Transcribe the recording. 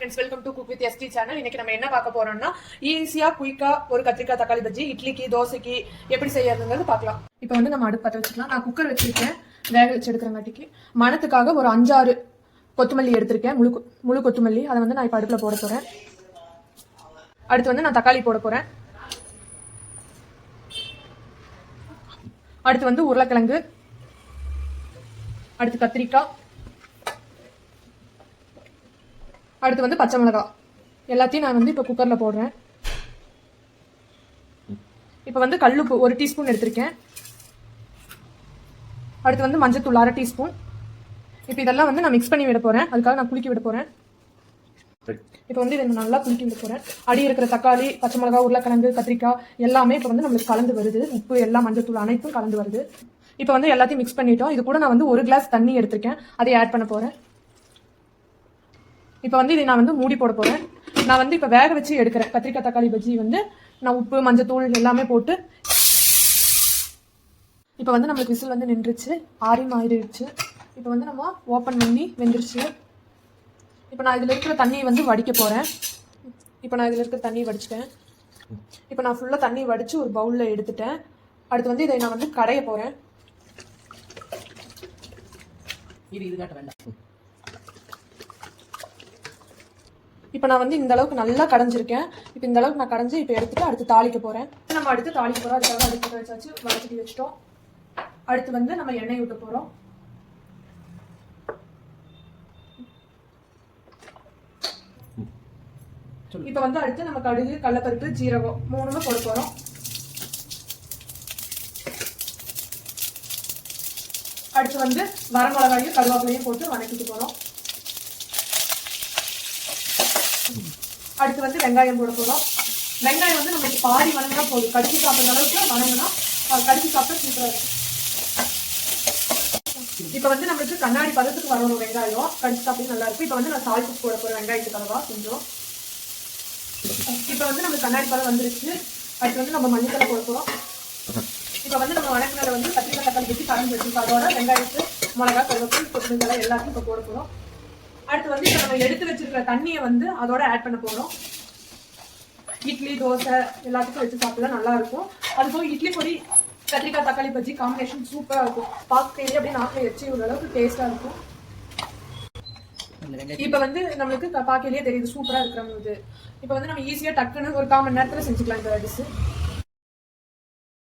Friends, welcome to cook with SD channel. இன்னைக்கு நம்ம என்ன பார்க்க போறோம்னா ஈஸியா குயிக்கா ஒரு கத்திரிக்காய் தக்காளி பஜ்ஜி இட்லிக்கு தோசைக்கு எப்படி செய்யறதுங்கிறது பார்க்கலாம். இப்போ வந்து நம்ம அடுப்பு பற்ற வச்சுக்கலாம். நான் குக்கர் வச்சிருக்கேன், வேக வச்சு எடுக்கிறங்காட்டிக்கு மணத்துக்காக ஒரு 5-6 கொத்தமல்லி எடுத்திருக்கேன், முழு கொத்தமல்லி. அதை வந்து நான் இப்போ அடுப்புல போட போறேன். அடுத்து வந்து நான் தக்காளி போட போறேன். அடுத்து வந்து உருளைக்கிழங்கு, அடுத்து கத்திரிக்காய், அடுத்து வந்து பச்சை மிளகாய். எல்லாத்தையும் நான் வந்து இப்போ குக்கரில் போடுறேன். இப்போ வந்து கல்லுப்பு 1 டீஸ்பூன் எடுத்திருக்கேன். அடுத்து வந்து மஞ்சத்தூள் 1/2 டீஸ்பூன். இப்போ இதெல்லாம் வந்து நான் மிக்ஸ் பண்ணி விட போகிறேன். அதுக்காக நான் குலுக்கி விட போகிறேன். இப்போ வந்து இதை நல்லா குலுக்கி விட போகிறேன். அடி இருக்கிற தக்காளி, பச்சை மிளகாய், உருளைக்கிழங்கு, கத்திரிக்காய் எல்லாமே இப்போ வந்து நம்மளுக்கு கலந்து வருது. உப்பு எல்லாம் மஞ்சத்தூள் அனைத்தும் கலந்து வருது. இப்போ வந்து எல்லாத்தையும் மிக்ஸ் பண்ணிட்டோம். இது கூட நான் வந்து 1 கிளாஸ் தண்ணி எடுத்திருக்கேன், அதை ஆட் பண்ண போகிறேன். இப்போ வந்து இதை நான் வந்து மூடி போட போகிறேன். நான் வந்து இப்போ வேக வச்சு எடுக்கிறேன் கத்திரிக்காய் தக்காளி பஜ்ஜி. வந்து நான் உப்பு மஞ்சத்தூள் எல்லாமே போட்டு இப்போ வந்து நம்மளுக்கு விசில் வந்து நின்றுச்சு, ஆறிடுச்சு. இப்போ வந்து நம்ம ஓப்பன் பண்ணி வெந்துருச்சு. இப்போ நான் இதில் இருக்கிற தண்ணியை வந்து வடிக்க போகிறேன். இப்போ நான் இதில் இருக்கிற தண்ணியை வடிச்சிட்டேன். இப்போ நான் ஃபுல்லாக தண்ணி வடித்து ஒரு பவுலில் எடுத்துட்டேன். அடுத்து வந்து இதை நான் வந்து கடைய போகிறேன். இது காட்ட வேண்டாம். இப்போ நான் வந்து இந்த அளவுக்கு நல்லா கடைஞ்சிருக்கேன். இப்போ இந்த அளவுக்கு நான் கடைஞ்சி இப்போ எடுத்துட்டு அடுத்து தாளிக்க போகிறேன். நம்ம அடுத்து தாளிக்க போகிறோம். அதுக்காக அடுத்து வச்சாச்சு, வளர்த்தி வச்சிட்டோம். அடுத்து வந்து நம்ம எண்ணெய் ஊற்ற போகிறோம். இப்போ வந்து அடுத்து நம்ம கடுகு, கடலைப்பருப்பு, ஜீரகம் 3மே போட போகிறோம். அடுத்து வந்து வரமிளகாயும் கருவேப்பிலையும் போட்டு வதக்கிட்டு போகிறோம். அடுத்து வந்து வெங்காயம் போட போகிறோம். வெங்காயம் வந்து நமக்கு பாதி வணங்கினா போதும். கடிச்சு சாப்பிட்ற அளவுக்கு வணங்கினா கடிச்சு சாப்பிட்டா சூப்பராக இருக்கும். இப்போ வந்து நம்மளுக்கு கண்ணாடி பதத்துக்கு வரணும் வெங்காயம், கடிச்சு சாப்பிட்டு நல்லா இருக்கும். இப்போ வந்து நான் சால்ட் போட போகிறேன் வெங்காயத்துக்கு அளவா கொஞ்சம். இப்போ வந்து நம்மளுக்கு கண்ணாடி பதம் வந்துருச்சு. அடுத்து வந்து நம்ம மல்லித்தலை போட போகிறோம். இப்போ வந்து நம்ம வணக்கினதை வந்து கத்திரிக்காய் தக்காளி வச்சு கலந்து வச்சுருக்கோம். அதோட வெங்காயத்து, மிளகா, கருவேப்பிலை, கொத்தமல்லி எல்லாத்தையும் இப்போ போட போகிறோம். அடுத்து வந்து இப்போ நம்ம எடுத்து வச்சிருக்கிற தண்ணியை வந்து அதோட ஆட் பண்ண போகிறோம். இட்லி தோசை எல்லாத்துக்கும் வச்சு சாப்பிட நல்லா இருக்கும். அதுபோக இட்லி பொடி கத்திரிக்காய் தக்காளி பஜ்ஜி காம்பினேஷன் சூப்பராக இருக்கும். பார்க்கையிலே அப்படியே நாக்கில் எச்சி உள்ள அளவுக்கு டேஸ்டாக இருக்கும். இப்போ வந்து நம்மளுக்கு பார்க்கையிலேயே தெரியுது சூப்பராக இருக்கிறது. இப்போ வந்து நம்ம ஈஸியாக டக்குன்னு ஒரு 1/4 மணி நேரத்தில் செஞ்சுக்கலாம் இந்த டிஷ்.